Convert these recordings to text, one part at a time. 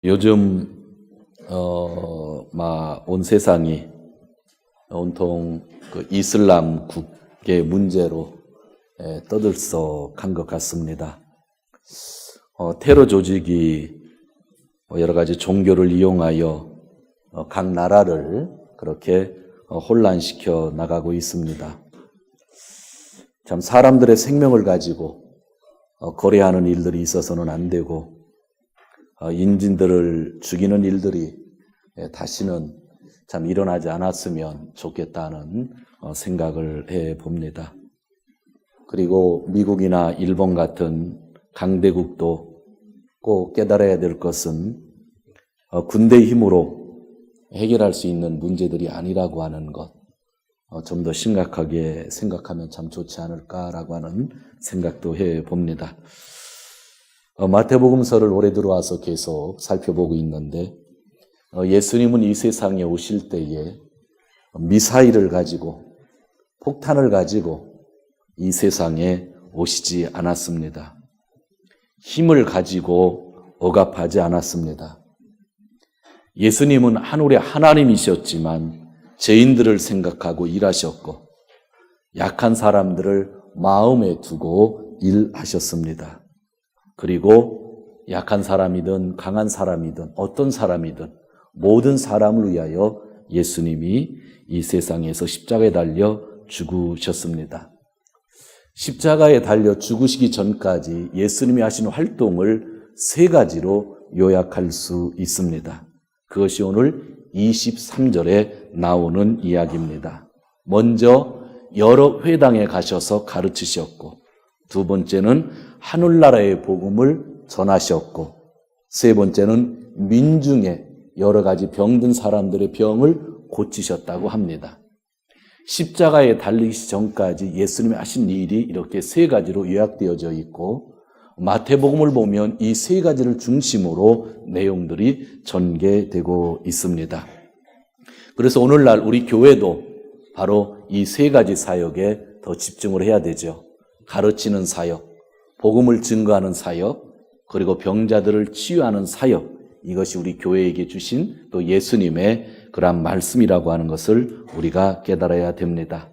요즘 온 세상이 온통 그 이슬람국의 문제로 떠들썩한 것 같습니다. 테러 조직이 여러 가지 종교를 이용하여 각 나라를 그렇게 혼란시켜 나가고 있습니다. 참 사람들의 생명을 가지고 거래하는 일들이 있어서는 안 되고 인진들을 죽이는 일들이 다시는 참 일어나지 않았으면 좋겠다는 생각을 해봅니다. 그리고 미국이나 일본 같은 강대국도 꼭 깨달아야 될 것은 군대 힘으로 해결할 수 있는 문제들이 아니라고 하는 것, 좀 더 심각하게 생각하면 참 좋지 않을까라고 하는 생각도 해봅니다. 마태복음서를 올해 들어와서 계속 살펴보고 있는데 예수님은 이 세상에 오실 때에 미사일을 가지고 폭탄을 가지고 이 세상에 오시지 않았습니다. 힘을 가지고 억압하지 않았습니다. 예수님은 하늘의 하나님이셨지만 죄인들을 생각하고 일하셨고 약한 사람들을 마음에 두고 일하셨습니다. 그리고 약한 사람이든 강한 사람이든 어떤 사람이든 모든 사람을 위하여 예수님이 이 세상에서 십자가에 달려 죽으셨습니다. 십자가에 달려 죽으시기 전까지 예수님이 하신 활동을 세 가지로 요약할 수 있습니다. 그것이 오늘 23절에 나오는 이야기입니다. 먼저 여러 회당에 가셔서 가르치셨고, 두 번째는 하늘나라의 복음을 전하셨고, 세 번째는 민중의 여러 가지 병든 사람들의 병을 고치셨다고 합니다. 십자가에 달리기 전까지 예수님이 하신 일이 이렇게 세 가지로 요약되어져 있고, 마태복음을 보면 이 세 가지를 중심으로 내용들이 전개되고 있습니다. 그래서 오늘날 우리 교회도 바로 이 세 가지 사역에 더 집중을 해야 되죠. 가르치는 사역, 복음을 증거하는 사역, 그리고 병자들을 치유하는 사역, 이것이 우리 교회에게 주신 또 예수님의 그러한 말씀이라고 하는 것을 우리가 깨달아야 됩니다.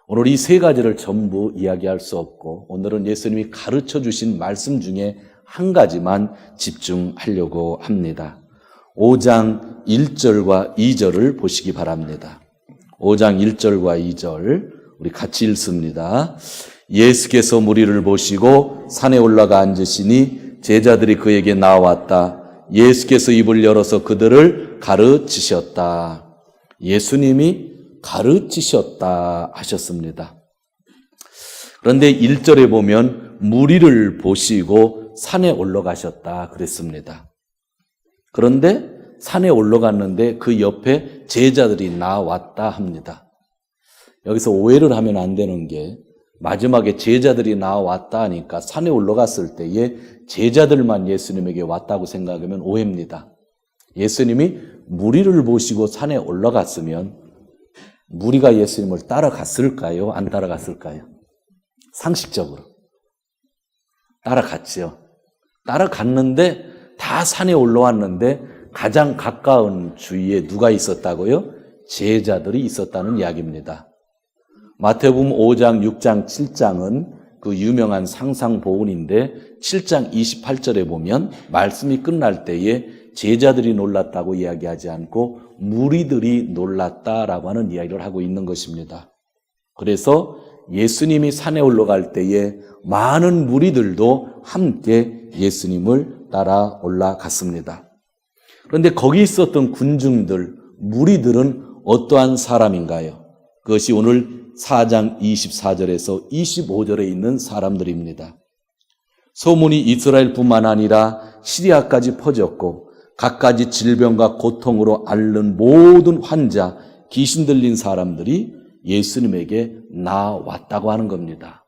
오늘 이 세 가지를 전부 이야기할 수 없고, 오늘은 예수님이 가르쳐 주신 말씀 중에 한 가지만 집중하려고 합니다. 5장 1절과 2절을 보시기 바랍니다. 5장 1절과 2절 우리 같이 읽습니다. 예수께서 무리를 보시고 산에 올라가 앉으시니 제자들이 그에게 나왔다. 예수께서 입을 열어서 그들을 가르치셨다. 예수님이 가르치셨다 하셨습니다. 그런데 1절에 보면 무리를 보시고 산에 올라가셨다 그랬습니다. 그런데 산에 올라갔는데 그 옆에 제자들이 나왔다 합니다. 여기서 오해를 하면 안 되는 게, 마지막에 제자들이 나왔다 하니까 산에 올라갔을 때에 제자들만 예수님에게 왔다고 생각하면 오해입니다. 예수님이 무리를 보시고 산에 올라갔으면 무리가 예수님을 따라갔을까요? 안 따라갔을까요? 상식적으로 따라갔죠. 따라갔는데 다 산에 올라왔는데 가장 가까운 주위에 누가 있었다고요? 제자들이 있었다는 이야기입니다. 마태복음 5장, 6장, 7장은 그 유명한 상상보훈인데 7장 28절에 보면 말씀이 끝날 때에 제자들이 놀랐다고 이야기하지 않고 무리들이 놀랐다라고 하는 이야기를 하고 있는 것입니다. 그래서 예수님이 산에 올라갈 때에 많은 무리들도 함께 예수님을 따라 올라갔습니다. 그런데 거기 있었던 군중들, 무리들은 어떠한 사람인가요? 그것이 오늘 4장 24절에서 25절에 있는 사람들입니다. 소문이 이스라엘뿐만 아니라 시리아까지 퍼졌고 갖가지 질병과 고통으로 앓는 모든 환자, 귀신 들린 사람들이 예수님에게 나왔다고 하는 겁니다.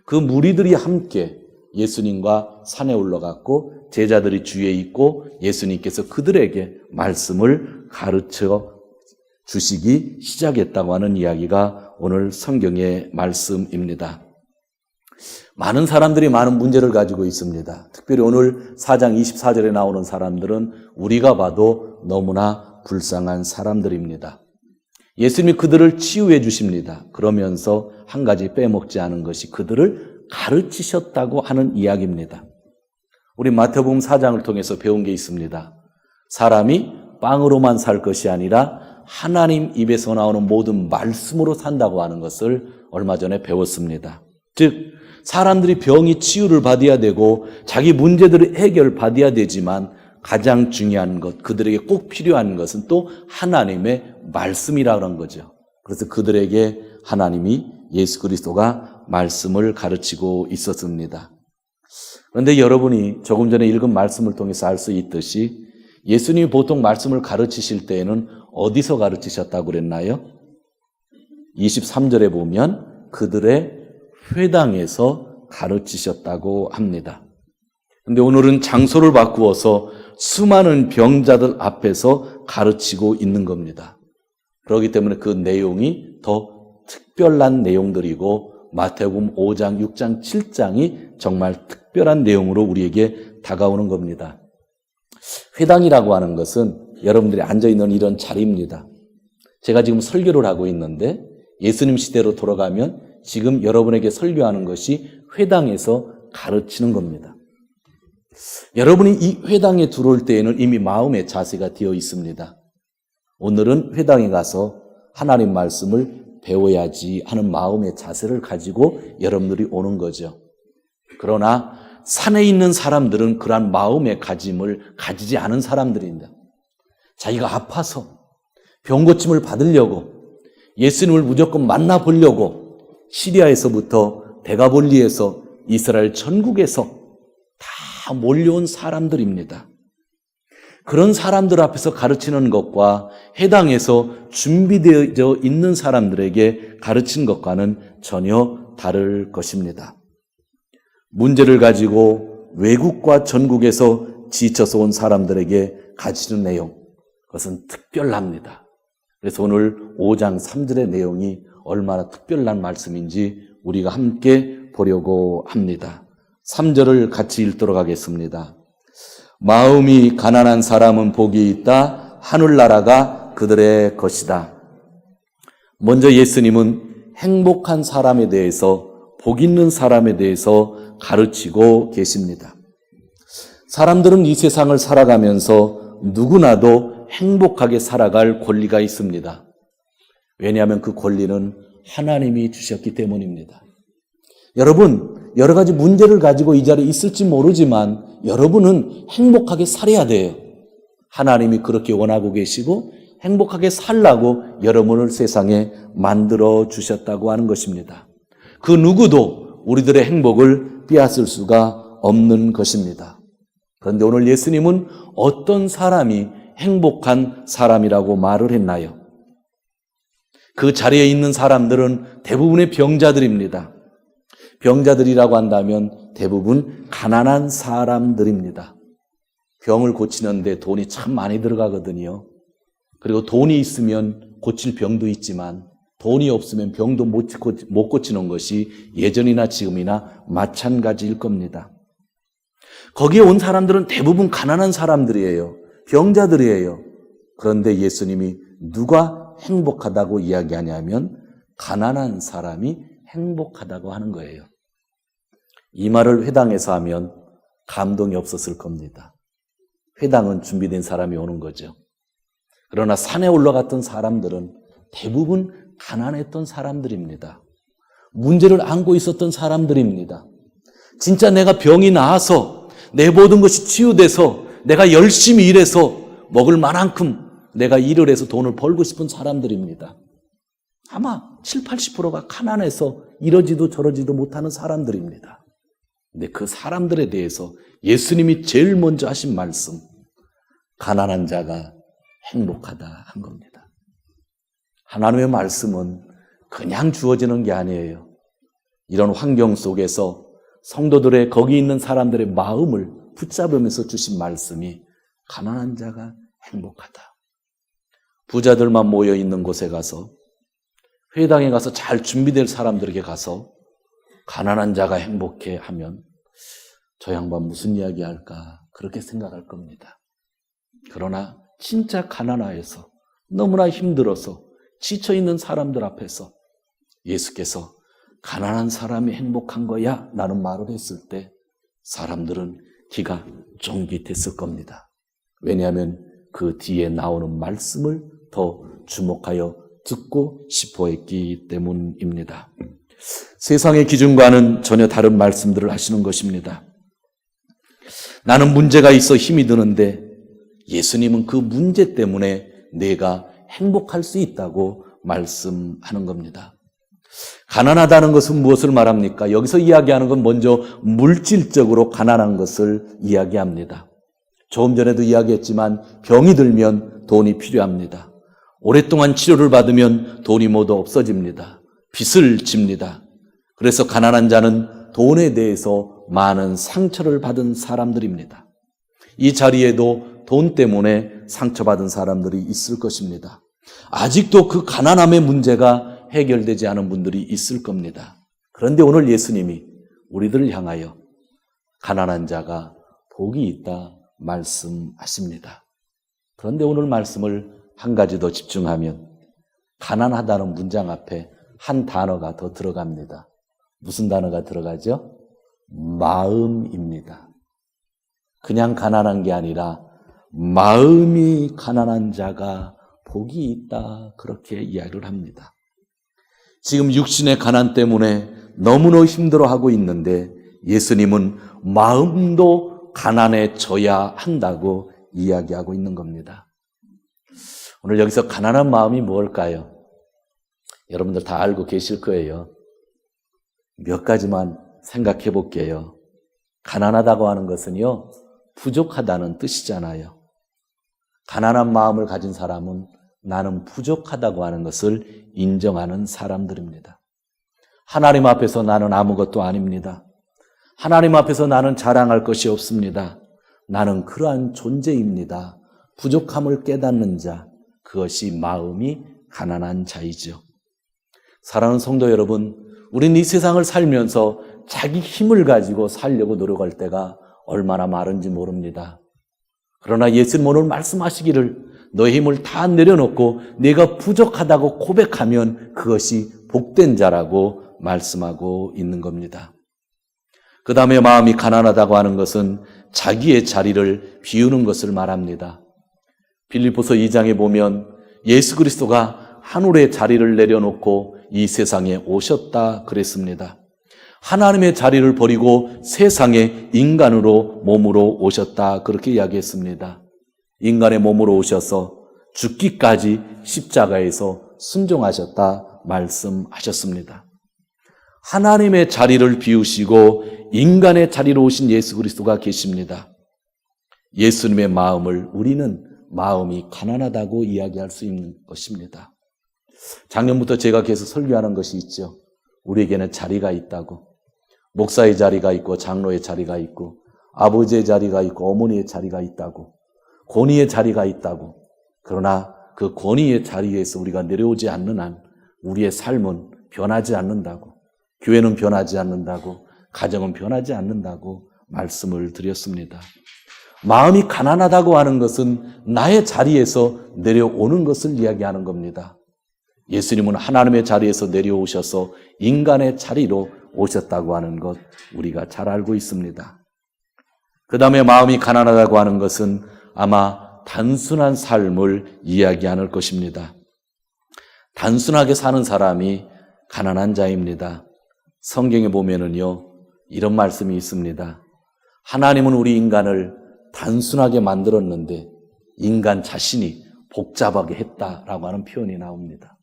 그 무리들이 함께 예수님과 산에 올라갔고 제자들이 주위에 있고 예수님께서 그들에게 말씀을 가르쳐 주시기 시작했다고 하는 이야기가 오늘 성경의 말씀입니다. 많은 사람들이 많은 문제를 가지고 있습니다. 특별히 오늘 4장 24절에 나오는 사람들은 우리가 봐도 너무나 불쌍한 사람들입니다. 예수님이 그들을 치유해 주십니다. 그러면서 한 가지 빼먹지 않은 것이 그들을 가르치셨다고 하는 이야기입니다. 우리 마태복음 4장을 통해서 배운 게 있습니다. 사람이 빵으로만 살 것이 아니라 하나님 입에서 나오는 모든 말씀으로 산다고 하는 것을 얼마 전에 배웠습니다. 즉 사람들이 병이 치유를 받아야 되고 자기 문제들을 해결받아야 되지만 가장 중요한 것, 그들에게 꼭 필요한 것은 또 하나님의 말씀이라는 거죠. 그래서 그들에게 하나님이 예수 그리스도가 말씀을 가르치고 있었습니다. 그런데 여러분이 조금 전에 읽은 말씀을 통해서 알 수 있듯이 예수님이 보통 말씀을 가르치실 때에는 어디서 가르치셨다고 그랬나요? 23절에 보면 그들의 회당에서 가르치셨다고 합니다. 그런데 오늘은 장소를 바꾸어서 수많은 병자들 앞에서 가르치고 있는 겁니다. 그렇기 때문에 그 내용이 더 특별한 내용들이고 마태복음 5장, 6장, 7장이 정말 특별한 내용으로 우리에게 다가오는 겁니다. 회당이라고 하는 것은 여러분들이 앉아있는 이런 자리입니다. 제가 지금 설교를 하고 있는데 예수님 시대로 돌아가면 지금 여러분에게 설교하는 것이 회당에서 가르치는 겁니다. 여러분이 이 회당에 들어올 때에는 이미 마음의 자세가 되어 있습니다. 오늘은 회당에 가서 하나님 말씀을 배워야지 하는 마음의 자세를 가지고 여러분들이 오는 거죠. 그러나 산에 있는 사람들은 그러한 마음의 가짐을 가지지 않은 사람들입니다. 자기가 아파서 병고침을 받으려고 예수님을 무조건 만나보려고 시리아에서부터 대가볼리에서 이스라엘 전국에서 다 몰려온 사람들입니다. 그런 사람들 앞에서 가르치는 것과 회당에서 준비되어 있는 사람들에게 가르치는 것과는 전혀 다를 것입니다. 문제를 가지고 외국과 전국에서 지쳐서 온 사람들에게 가르치는 내용, 그것은 특별합니다. 그래서 오늘 5장 3절의 내용이 얼마나 특별한 말씀인지 우리가 함께 보려고 합니다. 3절을 같이 읽도록 하겠습니다. 마음이 가난한 사람은 복이 있다. 하늘나라가 그들의 것이다. 먼저 예수님은 행복한 사람에 대해서, 복 있는 사람에 대해서 가르치고 계십니다. 사람들은 이 세상을 살아가면서 누구나도 행복하게 살아갈 권리가 있습니다. 왜냐하면 그 권리는 하나님이 주셨기 때문입니다. 여러분, 여러 가지 문제를 가지고 이 자리에 있을지 모르지만 여러분은 행복하게 살아야 돼요. 하나님이 그렇게 원하고 계시고 행복하게 살라고 여러분을 세상에 만들어 주셨다고 하는 것입니다. 그 누구도 우리들의 행복을 빼앗을 수가 없는 것입니다. 그런데 오늘 예수님은 어떤 사람이 행복한 사람이라고 말을 했나요? 그 자리에 있는 사람들은 대부분의 병자들입니다. 병자들이라고 한다면 대부분 가난한 사람들입니다. 병을 고치는데 돈이 참 많이 들어가거든요. 그리고 돈이 있으면 고칠 병도 있지만 돈이 없으면 병도 못 고치는 것이 예전이나 지금이나 마찬가지일 겁니다. 거기에 온 사람들은 대부분 가난한 사람들이에요. 병자들이에요. 그런데 예수님이 누가 행복하다고 이야기하냐면 가난한 사람이 행복하다고 하는 거예요. 이 말을 회당에서 하면 감동이 없었을 겁니다. 회당은 준비된 사람이 오는 거죠. 그러나 산에 올라갔던 사람들은 대부분 가난했던 사람들입니다. 문제를 안고 있었던 사람들입니다. 진짜 내가 병이 나아서 내 모든 것이 치유돼서 내가 열심히 일해서 먹을 만큼 내가 일을 해서 돈을 벌고 싶은 사람들입니다. 아마 7, 80%가 가난해서 이러지도 저러지도 못하는 사람들입니다. 근데 그 사람들에 대해서 예수님이 제일 먼저 하신 말씀, 가난한 자가 행복하다 한 겁니다. 하나님의 말씀은 그냥 주어지는 게 아니에요. 이런 환경 속에서 성도들의 거기 있는 사람들의 마음을 붙잡으면서 주신 말씀이 가난한 자가 행복하다. 부자들만 모여 있는 곳에 가서 회당에 가서 잘 준비될 사람들에게 가서 가난한 자가 행복해 하면 저 양반 무슨 이야기 할까 그렇게 생각할 겁니다. 그러나 진짜 가난하여서 너무나 힘들어서 지쳐있는 사람들 앞에서 예수께서 가난한 사람이 행복한 거야 라는 말을 했을 때 사람들은 귀가 쫑깃했을 겁니다. 왜냐하면 그 뒤에 나오는 말씀을 더 주목하여 듣고 싶어 했기 때문입니다. 세상의 기준과는 전혀 다른 말씀들을 하시는 것입니다. 나는 문제가 있어 힘이 드는데 예수님은 그 문제 때문에 내가 행복할 수 있다고 말씀하는 겁니다. 가난하다는 것은 무엇을 말합니까? 여기서 이야기하는 건 먼저 물질적으로 가난한 것을 이야기합니다. 조금 전에도 이야기했지만 병이 들면 돈이 필요합니다. 오랫동안 치료를 받으면 돈이 모두 없어집니다. 빚을 집니다. 그래서 가난한 자는 돈에 대해서 많은 상처를 받은 사람들입니다. 이 자리에도 돈 때문에 상처받은 사람들이 있을 것입니다. 아직도 그 가난함의 문제가 해결되지 않은 분들이 있을 겁니다. 그런데 오늘 예수님이 우리들을 향하여 가난한 자가 복이 있다 말씀하십니다. 그런데 오늘 말씀을 한 가지 더 집중하면 가난하다는 문장 앞에 한 단어가 더 들어갑니다. 무슨 단어가 들어가죠? 마음입니다. 그냥 가난한 게 아니라 마음이 가난한 자가 복이 있다 그렇게 이야기를 합니다. 지금 육신의 가난 때문에 너무나 힘들어하고 있는데 예수님은 마음도 가난해져야 한다고 이야기하고 있는 겁니다. 오늘 여기서 가난한 마음이 뭘까요? 여러분들 다 알고 계실 거예요. 몇 가지만 생각해 볼게요. 가난하다고 하는 것은요, 부족하다는 뜻이잖아요. 가난한 마음을 가진 사람은 나는 부족하다고 하는 것을 인정하는 사람들입니다. 하나님 앞에서 나는 아무것도 아닙니다. 하나님 앞에서 나는 자랑할 것이 없습니다. 나는 그러한 존재입니다. 부족함을 깨닫는 자, 그것이 마음이 가난한 자이죠. 사랑하는 성도 여러분, 우리는 이 세상을 살면서 자기 힘을 가지고 살려고 노력할 때가 얼마나 많은지 모릅니다. 그러나 예수님 오늘 말씀하시기를 너의 힘을 다 내려놓고 내가 부족하다고 고백하면 그것이 복된 자라고 말씀하고 있는 겁니다. 그 다음에 마음이 가난하다고 하는 것은 자기의 자리를 비우는 것을 말합니다. 빌립보서 2장에 보면 예수 그리스도가 하늘의 자리를 내려놓고 이 세상에 오셨다 그랬습니다. 하나님의 자리를 버리고 세상에 인간으로 몸으로 오셨다 그렇게 이야기했습니다. 인간의 몸으로 오셔서 죽기까지 십자가에서 순종하셨다 말씀하셨습니다. 하나님의 자리를 비우시고 인간의 자리로 오신 예수 그리스도가 계십니다. 예수님의 마음을 우리는 마음이 가난하다고 이야기할 수 있는 것입니다. 작년부터 제가 계속 설교하는 것이 있죠. 우리에게는 자리가 있다고. 목사의 자리가 있고 장로의 자리가 있고 아버지의 자리가 있고 어머니의 자리가 있다고. 권위의 자리가 있다고. 그러나 그 권위의 자리에서 우리가 내려오지 않는 한 우리의 삶은 변하지 않는다고. 교회는 변하지 않는다고. 가정은 변하지 않는다고 말씀을 드렸습니다. 마음이 가난하다고 하는 것은 나의 자리에서 내려오는 것을 이야기하는 겁니다. 예수님은 하나님의 자리에서 내려오셔서 인간의 자리로 오셨다고 하는 것 우리가 잘 알고 있습니다. 그 다음에 마음이 가난하다고 하는 것은 아마 단순한 삶을 이야기 않을 것입니다. 단순하게 사는 사람이 가난한 자입니다. 성경에 보면은요, 이런 말씀이 있습니다. 하나님은 우리 인간을 단순하게 만들었는데 인간 자신이 복잡하게 했다라고 하는 표현이 나옵니다.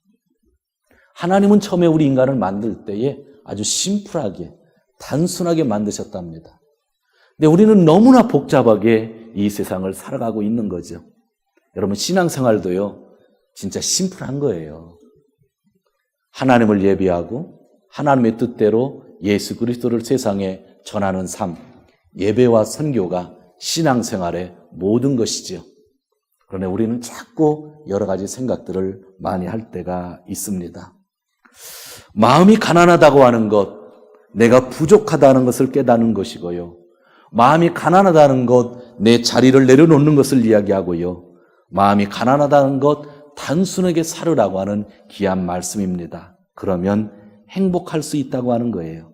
하나님은 처음에 우리 인간을 만들 때에 아주 심플하게 단순하게 만드셨답니다. 근데 우리는 너무나 복잡하게 이 세상을 살아가고 있는 거죠. 여러분 신앙생활도요 진짜 심플한 거예요. 하나님을 예배하고 하나님의 뜻대로 예수 그리스도를 세상에 전하는 삶, 예배와 선교가 신앙생활의 모든 것이죠. 그러나 우리는 자꾸 여러 가지 생각들을 많이 할 때가 있습니다. 마음이 가난하다고 하는 것, 내가 부족하다는 것을 깨닫는 것이고요. 마음이 가난하다는 것, 내 자리를 내려놓는 것을 이야기하고요. 마음이 가난하다는 것, 단순하게 살으라고 하는 귀한 말씀입니다. 그러면 행복할 수 있다고 하는 거예요.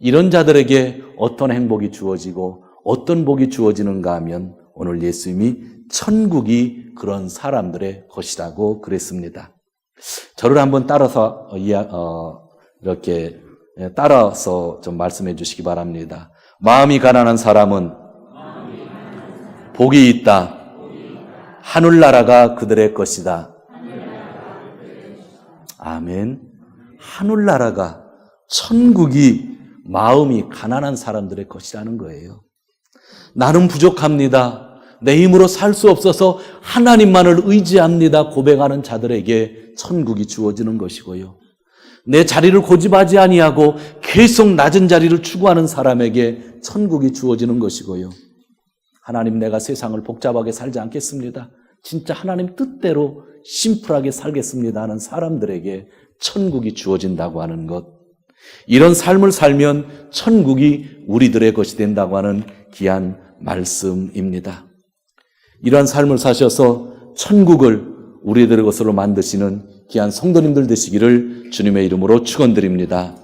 이런 자들에게 어떤 행복이 주어지고 어떤 복이 주어지는가 하면 오늘 예수님이 천국이 그런 사람들의 것이라고 그랬습니다. 저를 한번 따라서 이렇게 따라서 좀 말씀해 주시기 바랍니다. 마음이 가난한 사람은 복이 있다. 하늘나라가 그들의 것이다. 아멘. 하늘나라가, 천국이 마음이 가난한 사람들의 것이라는 거예요. 나는 부족합니다. 내 힘으로 살 수 없어서 하나님만을 의지합니다. 고백하는 자들에게 천국이 주어지는 것이고요. 내 자리를 고집하지 아니하고 계속 낮은 자리를 추구하는 사람에게 천국이 주어지는 것이고요. 하나님, 내가 세상을 복잡하게 살지 않겠습니다. 진짜 하나님 뜻대로 심플하게 살겠습니다 하는 사람들에게 천국이 주어진다고 하는 것. 이런 삶을 살면 천국이 우리들의 것이 된다고 하는 귀한 말씀입니다. 이러한 삶을 사셔서 천국을 우리들의 것으로 만드시는 귀한 성도님들 되시기를 주님의 이름으로 축원드립니다.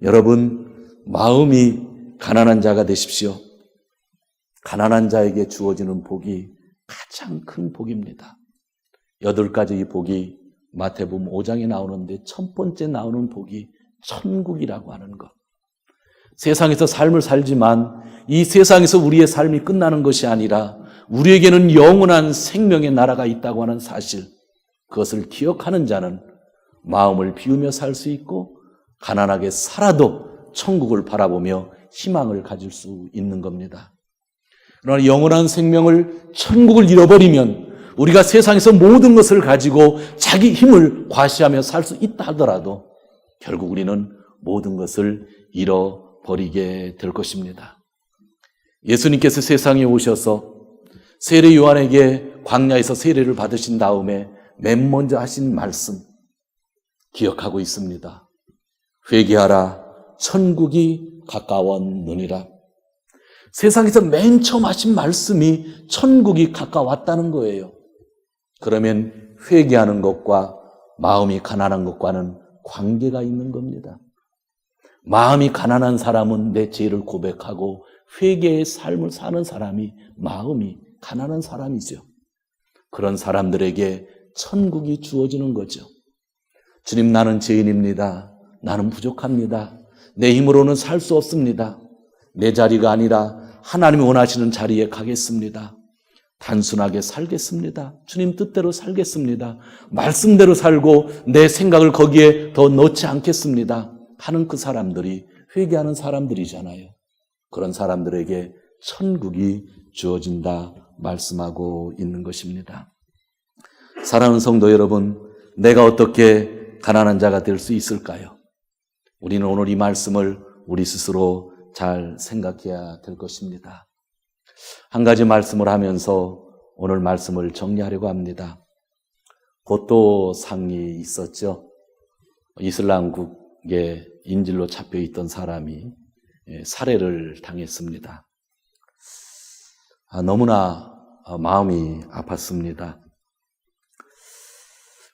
여러분, 마음이 가난한 자가 되십시오. 가난한 자에게 주어지는 복이 가장 큰 복입니다. 8가지 이 복이 마태복음 5장에 나오는데 첫 번째 나오는 복이 천국이라고 하는 것. 세상에서 삶을 살지만 이 세상에서 우리의 삶이 끝나는 것이 아니라 우리에게는 영원한 생명의 나라가 있다고 하는 사실, 그것을 기억하는 자는 마음을 비우며 살 수 있고 가난하게 살아도 천국을 바라보며 희망을 가질 수 있는 겁니다. 그러나 영원한 생명을, 천국을 잃어버리면 우리가 세상에서 모든 것을 가지고 자기 힘을 과시하며 살 수 있다 하더라도 결국 우리는 모든 것을 잃어버리게 될 것입니다. 예수님께서 세상에 오셔서 세례 요한에게 광야에서 세례를 받으신 다음에 맨 먼저 하신 말씀 기억하고 있습니다. 회개하라, 천국이 가까웠느니라. 세상에서 맨 처음 하신 말씀이 천국이 가까웠다는 거예요. 그러면 회개하는 것과 마음이 가난한 것과는 관계가 있는 겁니다. 마음이 가난한 사람은 내 죄를 고백하고 회개의 삶을 사는 사람이 마음이 가난한 사람이죠. 그런 사람들에게 천국이 주어지는 거죠. 주님, 나는 죄인입니다. 나는 부족합니다. 내 힘으로는 살 수 없습니다. 내 자리가 아니라 하나님이 원하시는 자리에 가겠습니다. 단순하게 살겠습니다. 주님 뜻대로 살겠습니다. 말씀대로 살고 내 생각을 거기에 더 넣지 않겠습니다 하는 그 사람들이 회개하는 사람들이잖아요. 그런 사람들에게 천국이 주어진다 말씀하고 있는 것입니다. 사랑하는 성도 여러분, 내가 어떻게 가난한 자가 될 수 있을까요? 우리는 오늘 이 말씀을 우리 스스로 잘 생각해야 될 것입니다. 한 가지 말씀을 하면서 오늘 말씀을 정리하려고 합니다. 고토상이 있었죠. 이슬람국의 인질로 잡혀 있던 사람이 살해를 당했습니다. 너무나 마음이 아팠습니다.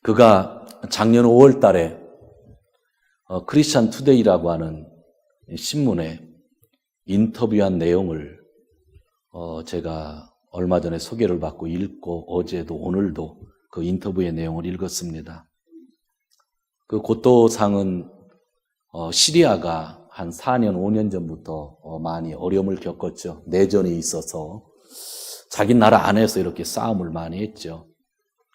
그가 작년 5월 달에 크리스찬 투데이라고 하는 신문에 인터뷰한 내용을 제가 얼마 전에 소개를 받고 읽고 어제도 오늘도 그 인터뷰의 내용을 읽었습니다. 그 고토상은 시리아가 한 4년, 5년 전부터 많이 어려움을 겪었죠. 내전이 있어서 자기 나라 안에서 이렇게 싸움을 많이 했죠.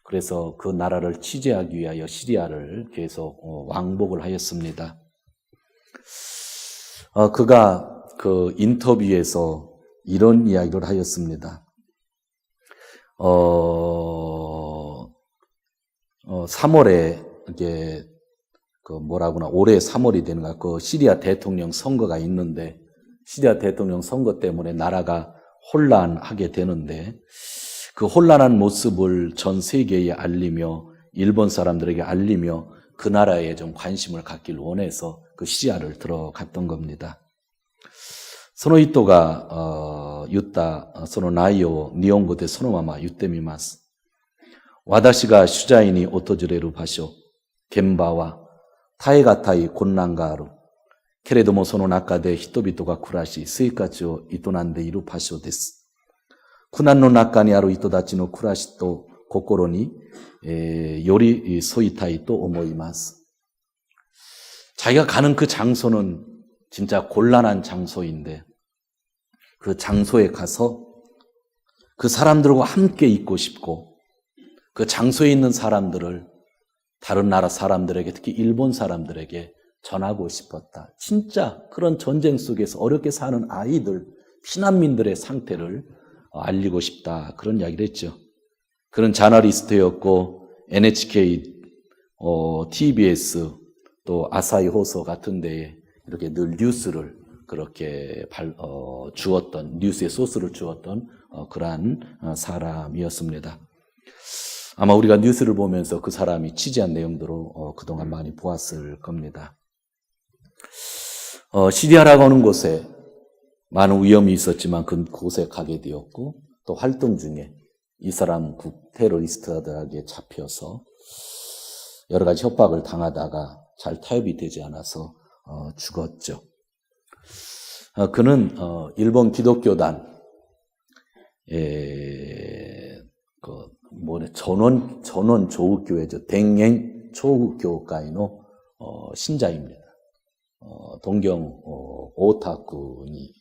그래서 그 나라를 취재하기 위하여 시리아를 계속 왕복을 하였습니다. 그가 그 인터뷰에서 이런 이야기를 하였습니다. 3월에 이게 올해 3월이 되는가 그 시리아 대통령 선거가 있는데 시리아 대통령 선거 때문에 나라가 혼란하게 되는데 그 혼란한 모습을 전 세계에 알리며 일본 사람들에게 알리며 그 나라에 좀 관심을 갖길 원해서 그 시리아를 들어갔던 겁니다. その人が言ったその内容を日本語でそのまま言ってみます。私が取材に訪れる場所、現場は耐え難い困難がある。けれどもその中で人々が暮らし生活を営んでいる場所です。苦難の中にある人たちの暮らしと心に、より添いたいと思います。자기가 가는 그 장소는 진짜 곤란한 장소인데 그 장소에 가서 그 사람들과 함께 있고 싶고 그 장소에 있는 사람들을 다른 나라 사람들에게 특히 일본 사람들에게 전하고 싶었다. 진짜 그런 전쟁 속에서 어렵게 사는 아이들, 피난민들의 상태를 알리고 싶다. 그런 이야기를 했죠. 그런 저널리스트였고 NHK, TBS 또 아사히 호소 같은 데에 이렇게 늘 뉴스를 그렇게 주었던 뉴스의 소스를 주었던 그러한 사람이었습니다. 아마 우리가 뉴스를 보면서 그 사람이 취재한 내용들을 그동안 많이 보았을 겁니다. 시리아라고 하는 곳에 많은 위험이 있었지만 그곳에 가게 되었고 또 활동 중에 이 사람 테러리스트들에게 잡혀서 여러 가지 협박을 당하다가 잘 타협이 되지 않아서 죽었죠. 그는 일본 기독교단 전원 조국교회죠. 댕행 조국교회의 신자입니다. 동경 오타쿠니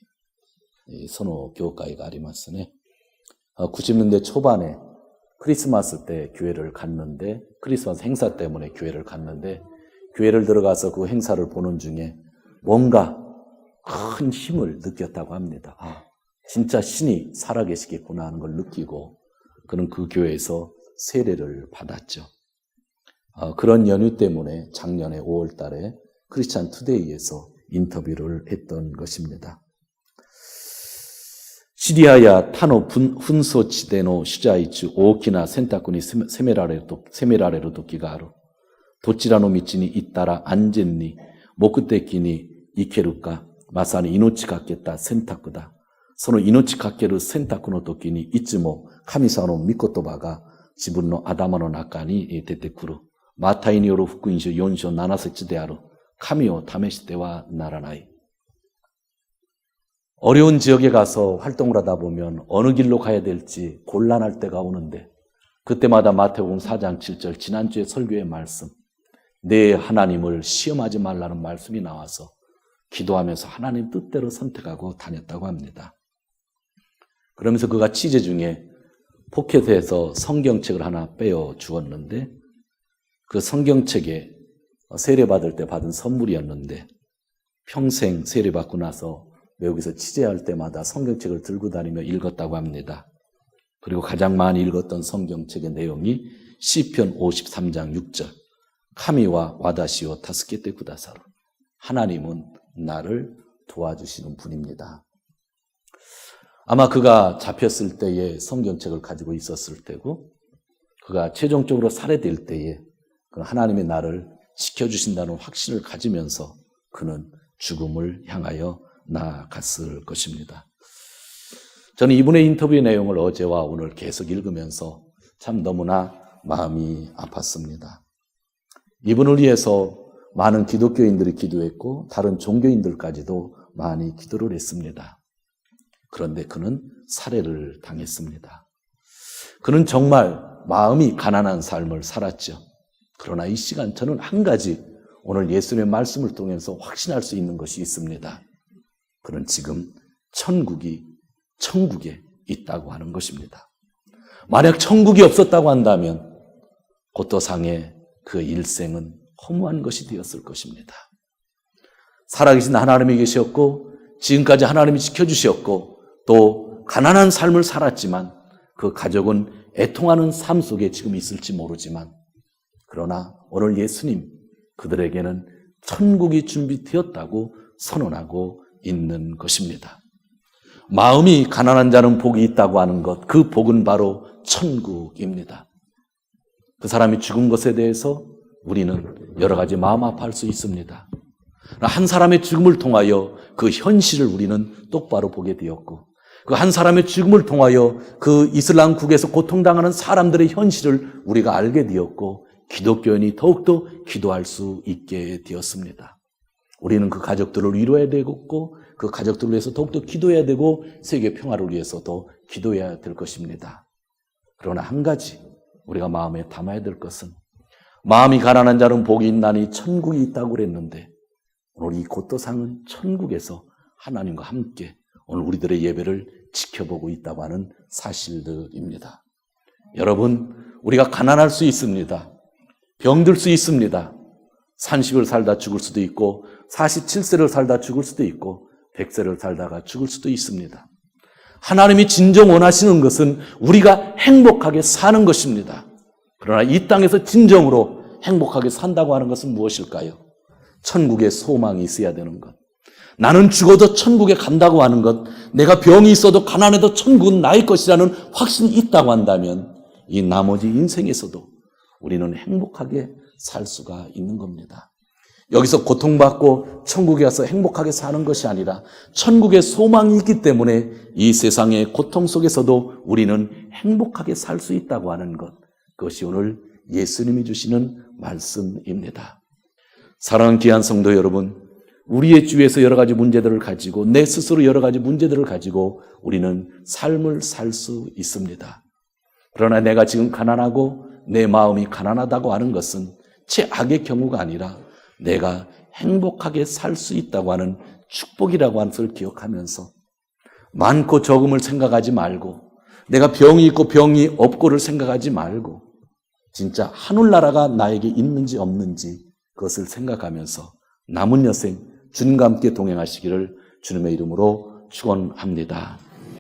선호 교회가 ありますね. 90년대 초반에 크리스마스 때 교회를 갔는데 크리스마스 행사 때문에 교회를 갔는데 교회를 들어가서 그 행사를 보는 중에 뭔가 큰 힘을 느꼈다고 합니다. 진짜 신이 살아계시겠구나 하는 걸 느끼고 그는 그 교회에서 세례를 받았죠. 그런 연유 때문에 작년에 5월 달에 크리스찬 투데이에서 인터뷰를 했던 것입니다. 시리아야 타노 훈소지대의取材中大きな選択に責められる時がある。どちらの道に行ったら安全に目的に行けるか、まさに命かけた選択だ。その命かける選択の時にいつも神様の御言葉が自分の頭の中に出てくる。マタイによる福音書4章7節である。神を試してはならない. 어려운 지역에 가서 활동을 하다 보면 어느 길로 가야 될지 곤란할 때가 오는데 그때마다 마태복음 4장 7절 지난주에 설교의 말씀 내 하나님을 시험하지 말라는 말씀이 나와서 기도하면서 하나님 뜻대로 선택하고 다녔다고 합니다. 그러면서 그가 취재 중에 포켓에서 성경책을 하나 빼어 주었는데 그 성경책에 세례받을 때 받은 선물이었는데 평생 세례받고 나서 외국에서 취재할 때마다 성경책을 들고 다니며 읽었다고 합니다. 그리고 가장 많이 읽었던 성경책의 내용이 시편 53장 6절 카미와 와다시오 타스케테 구다사루 하나님은 나를 도와주시는 분입니다. 아마 그가 잡혔을 때에 성경책을 가지고 있었을 때고 그가 최종적으로 살해될 때에 그 하나님의 나를 지켜주신다는 확신을 가지면서 그는 죽음을 향하여 나아갔을 것입니다. 저는 이분의 인터뷰 내용을 어제와 오늘 계속 읽으면서 참 너무나 마음이 아팠습니다. 이분을 위해서 많은 기독교인들이 기도했고 다른 종교인들까지도 많이 기도를 했습니다. 그런데 그는 살해를 당했습니다. 그는 정말 마음이 가난한 삶을 살았죠. 그러나 이 시간 저는 한 가지 오늘 예수님의 말씀을 통해서 확신할 수 있는 것이 있습니다. 그는 지금 천국에 있다고 하는 것입니다. 만약 천국이 없었다고 한다면 고토상의 그 일생은 허무한 것이 되었을 것입니다. 살아계신 하나님이 계셨고 지금까지 하나님이 지켜주셨고 또 가난한 삶을 살았지만 그 가족은 애통하는 삶 속에 지금 있을지 모르지만 그러나 오늘 예수님 그들에게는 천국이 준비되었다고 선언하고 있는 것입니다. 마음이 가난한 자는 복이 있다고 하는 것, 그 복은 바로 천국입니다. 그 사람이 죽은 것에 대해서 우리는 여러 가지 마음 아파할 수 있습니다. 한 사람의 죽음을 통하여 그 현실을 우리는 똑바로 보게 되었고, 그 한 사람의 죽음을 통하여 그 이슬람국에서 고통당하는 사람들의 현실을 우리가 알게 되었고, 기독교인이 더욱더 기도할 수 있게 되었습니다. 우리는 그 가족들을 위로해야 되고, 그 가족들을 위해서 더욱더 기도해야 되고, 세계 평화를 위해서도 기도해야 될 것입니다. 그러나 한 가지 우리가 마음에 담아야 될 것은, 마음이 가난한 자는 복이 있나니 천국이 있다고 그랬는데, 오늘 이 고토상은 천국에서 하나님과 함께 오늘 우리들의 예배를 지켜보고 있다고 하는 사실들입니다. 여러분, 우리가 가난할 수 있습니다. 병들 수 있습니다. 30을 살다 죽을 수도 있고, 47세를 살다 죽을 수도 있고, 100세를 살다가 죽을 수도 있습니다. 하나님이 진정 원하시는 것은 우리가 행복하게 사는 것입니다. 그러나 이 땅에서 진정으로 행복하게 산다고 하는 것은 무엇일까요? 천국에 소망이 있어야 되는 것. 나는 죽어도 천국에 간다고 하는 것, 내가 병이 있어도 가난해도 천국은 나의 것이라는 확신이 있다고 한다면 이 나머지 인생에서도 우리는 행복하게 살 수가 있는 겁니다. 여기서 고통받고 천국에 가서 행복하게 사는 것이 아니라 천국에 소망이 있기 때문에 이 세상의 고통 속에서도 우리는 행복하게 살 수 있다고 하는 것, 그것이 오늘 예수님이 주시는 말씀입니다. 사랑하는 귀한 성도 여러분, 우리의 주위에서 여러 가지 문제들을 가지고, 내 스스로 여러 가지 문제들을 가지고 우리는 삶을 살 수 있습니다. 그러나 내가 지금 가난하고 내 마음이 가난하다고 하는 것은 최악의 경우가 아니라 내가 행복하게 살 수 있다고 하는 축복이라고 하는 것을 기억하면서, 많고 적음을 생각하지 말고, 내가 병이 있고 병이 없고를 생각하지 말고, 진짜 하늘나라가 나에게 있는지 없는지 그것을 생각하면서 남은 여생 주님과 함께 동행하시기를 주님의 이름으로 축원합니다.